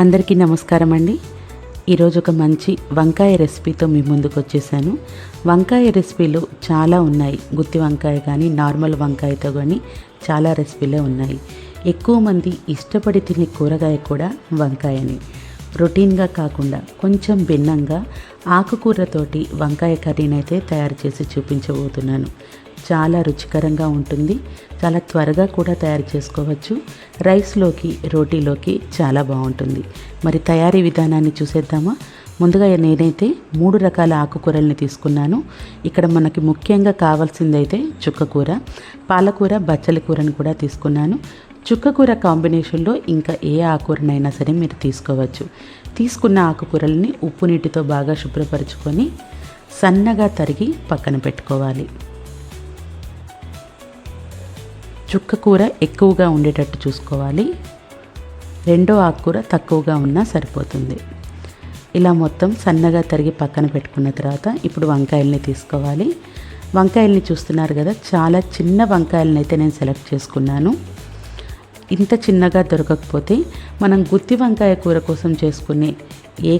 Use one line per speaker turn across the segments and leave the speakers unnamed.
అందరికీ నమస్కారం అండి. ఈరోజు ఒక మంచి వంకాయ రెసిపీతో మీ ముందుకు వచ్చేసాను. వంకాయ రెసిపీలు చాలా ఉన్నాయి. గుత్తి వంకాయ కానీ నార్మల్ వంకాయతో కానీ చాలా రెసిపీలే ఉన్నాయి. ఎక్కువ మంది ఇష్టపడి తినే కూరగాయ కూడా వంకాయని. రొటీన్గా కాకుండా కొంచెం భిన్నంగా ఆకుకూరతోటి వంకాయ కర్రీని అయితే తయారు చేసి చూపించబోతున్నాను. చాలా రుచికరంగా ఉంటుంది. చాలా త్వరగా కూడా తయారు చేసుకోవచ్చు. రైస్లోకి రోటీలోకి చాలా బాగుంటుంది. మరి తయారీ విధానాన్ని చూసేద్దామా? ముందుగా నేనైతే 3 రకాల ఆకుకూరల్ని తీసుకున్నాను. ఇక్కడ మనకి ముఖ్యంగా కావాల్సిందైతే చుక్కకూర, పాలకూర, బచ్చలి కూరని కూడా తీసుకున్నాను. చుక్కకూర కాంబినేషన్లో ఇంకా ఏ ఆకుకూరనైనా సరే మీరు తీసుకోవచ్చు. తీసుకున్న ఆకుకూరల్ని ఉప్పు నీటితో బాగా శుభ్రపరచుకొని సన్నగా తరిగి పక్కన పెట్టుకోవాలి. చుక్కకూర ఎక్కువగా ఉండేటట్టు చూసుకోవాలి. రెండో ఆకుకూర తక్కువగా ఉన్నా సరిపోతుంది. ఇలా మొత్తం సన్నగా తరిగి పక్కన పెట్టుకున్న తర్వాత ఇప్పుడు వంకాయల్ని తీసుకోవాలి. వంకాయల్ని చూస్తున్నారు కదా, చాలా చిన్న వంకాయలని అయితే నేను సెలెక్ట్ చేసుకున్నాను. ఇంత చిన్నగా దొరకకపోతే మనం గుత్తి వంకాయ కూర కోసం చేసుకునే ఏ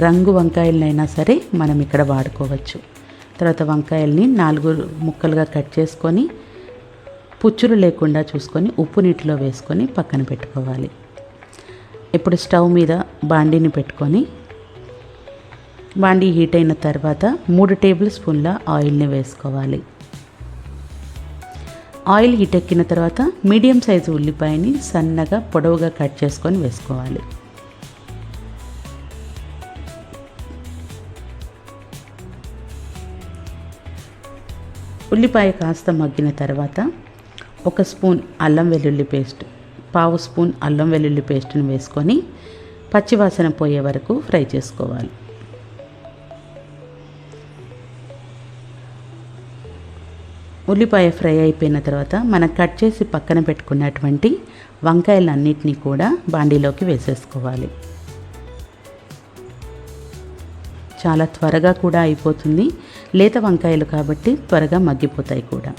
రంగు వంకాయలనైనా సరే మనం ఇక్కడ వాడుకోవచ్చు. తర్వాత వంకాయల్ని 4 ముక్కలుగా కట్ చేసుకొని పుచ్చులు లేకుండా చూసుకొని ఉప్పు నీటిలో వేసుకొని పక్కన పెట్టుకోవాలి. ఇప్పుడు స్టవ్ మీద బాండీని పెట్టుకొని బాండీ హీట్ అయిన తర్వాత 3 టేబుల్ స్పూన్ల ఆయిల్ని వేసుకోవాలి. ఆయిల్ హీట్ ఎక్కిన తర్వాత మీడియం సైజు ఉల్లిపాయని సన్నగా పొడవుగా కట్ చేసుకొని వేసుకోవాలి. ఉల్లిపాయ కాస్త మగ్గిన తర్వాత 1 స్పూన్ అల్లం వెల్లుల్లి పేస్ట్, 1/2 స్పూన్ అల్లం వెల్లుల్లి పేస్ట్ని వేసుకొని పచ్చివాసన పోయే వరకు ఫ్రై చేసుకోవాలి. ఉల్లిపాయ ఫ్రై అయిపోయిన తర్వాత మనం కట్ చేసి పక్కన పెట్టుకున్నటువంటి వంకాయలన్నిటినీ కూడా బాండీలోకి వేసేసుకోవాలి. చాలా త్వరగా కూడా అయిపోతుంది. లేత వంకాయలు కాబట్టి త్వరగా మగ్గిపోతాయి కూడా.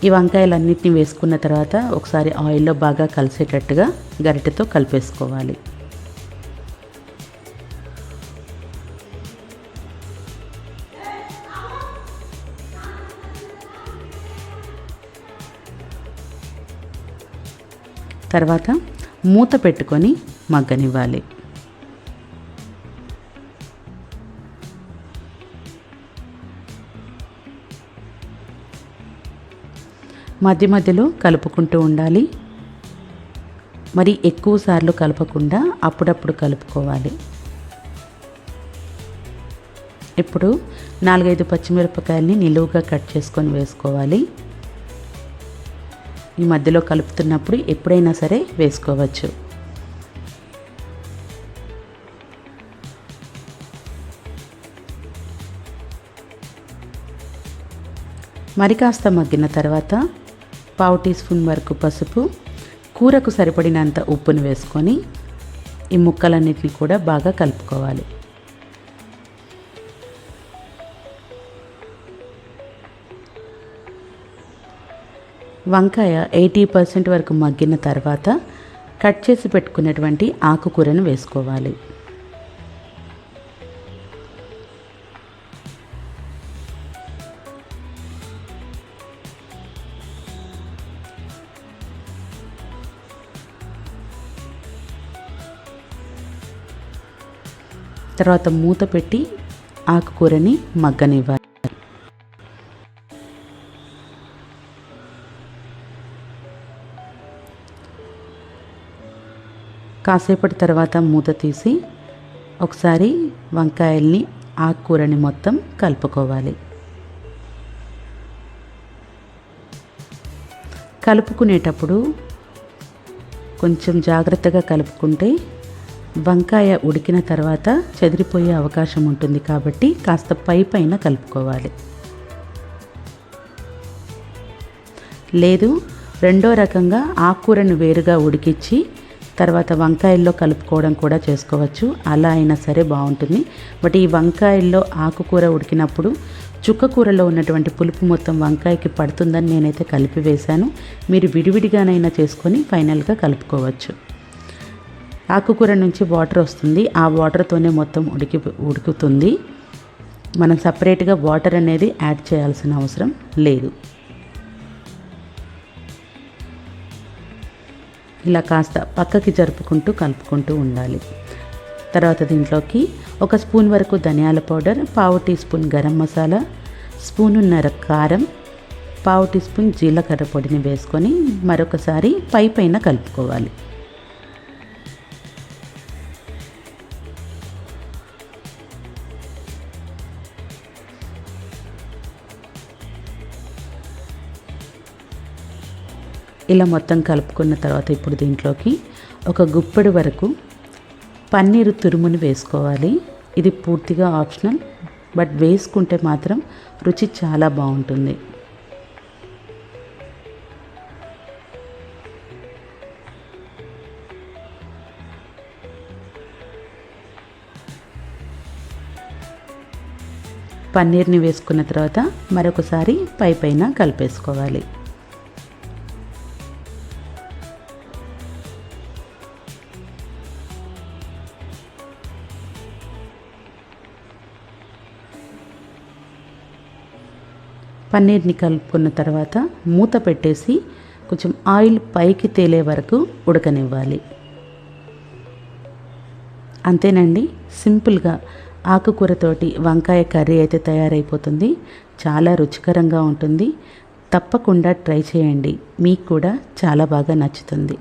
ఈ వంకాయలన్నిటిని వేసుకున్న తర్వాత ఒకసారి ఆయిల్లో బాగా కలిసేటట్టుగా గరిటెతో కలిపేసుకోవాలి. తర్వాత మూత పెట్టుకొని మగ్గనివ్వాలి. మధ్య మధ్యలో కలుపుకుంటూ ఉండాలి. మరి ఎక్కువ సార్లు కలపకుండా అప్పుడప్పుడు కలుపుకోవాలి. ఇప్పుడు 4-5 పచ్చిమిరపకాయలని నిలువుగా కట్ చేసుకొని వేసుకోవాలి. ఈ మధ్యలో కలుపుతున్నప్పుడు ఎప్పుడైనా సరే వేసుకోవచ్చు. మరి కాస్త మగ్గిన తర్వాత 1/2 టీ స్పూన్ వరకు పసుపు, కూరకు సరిపడినంత ఉప్పును వేసుకొని ఈ ముక్కలన్నిటిని కూడా బాగా కలుపుకోవాలి. వంకాయ 80% వరకు మగ్గిన తర్వాత కట్ చేసి పెట్టుకున్నటువంటి ఆకుకూరను వేసుకోవాలి. తర్వాత మూత పెట్టి ఆకుకూరని మగ్గనివ్వాలి. కాసేపటి తర్వాత మూత తీసి ఒకసారి వంకాయల్ని ఆకుకూరని మొత్తం కలుపుకోవాలి. కలుపుకునేటప్పుడు కొంచెం జాగ్రత్తగా కలుపుకుంటే వంకాయ ఉడికిన తర్వాత చెదిరిపోయే అవకాశం ఉంటుంది కాబట్టి కాస్త పైన కలుపుకోవాలి. లేదు రెండో రకంగా ఆకుకూరను వేరుగా ఉడికించి తర్వాత వంకాయల్లో కలుపుకోవడం కూడా చేసుకోవచ్చు. అలా అయినా సరే బాగుంటుంది. బట్ ఈ వంకాయల్లో ఆకుకూర ఉడికినప్పుడు చుక్కకూరలో ఉన్నటువంటి పులుపు మొత్తం వంకాయకి పడుతుందని నేనైతే కలిపి వేశాను. మీరు విడివిడిగానైనా చేసుకొని ఫైనల్గా కలుపుకోవచ్చు. ఆకుకూర నుంచి వాటర్ వస్తుంది, ఆ వాటర్తోనే మొత్తం ఉడుకుతుంది. మనం సపరేట్గా వాటర్ అనేది యాడ్ చేయాల్సిన అవసరం లేదు. ఇలా కాస్త పక్కకి జరుపుకుంటూ కలుపుకుంటూ ఉండాలి. తర్వాత దీంట్లోకి 1 స్పూన్ వరకు ధనియాల powder, 1/2 teaspoon garam masala, 1.5 spoon కారం, 1/2 టీ స్పూన్ జీలకర్ర పొడిని వేసుకొని మరొకసారి పైన కలుపుకోవాలి. ఇలా మొత్తం కలుపుకున్న తర్వాత ఇప్పుడు దీంట్లోకి 1 గుప్పెడు వరకు పన్నీరు తురుముని వేసుకోవాలి. ఇది పూర్తిగా ఆప్షనల్, బట్ వేసుకుంటే మాత్రం రుచి చాలా బాగుంటుంది. పన్నీర్ని వేసుకున్న తర్వాత మరొకసారి పైన కలిపేసుకోవాలి. పన్నీర్ని కలుపుకున్న తర్వాత మూత పెట్టేసి కొంచెం ఆయిల్ పైకి తేలే వరకు ఉడకనివ్వాలి. అంతేనండి, సింపుల్గా ఆకుకూరతోటి వంకాయ కర్రీ అయితే తయారైపోతుంది. చాలా రుచికరంగా ఉంటుంది. తప్పకుండా ట్రై చేయండి, మీకు కూడా చాలా బాగా నచ్చుతుంది.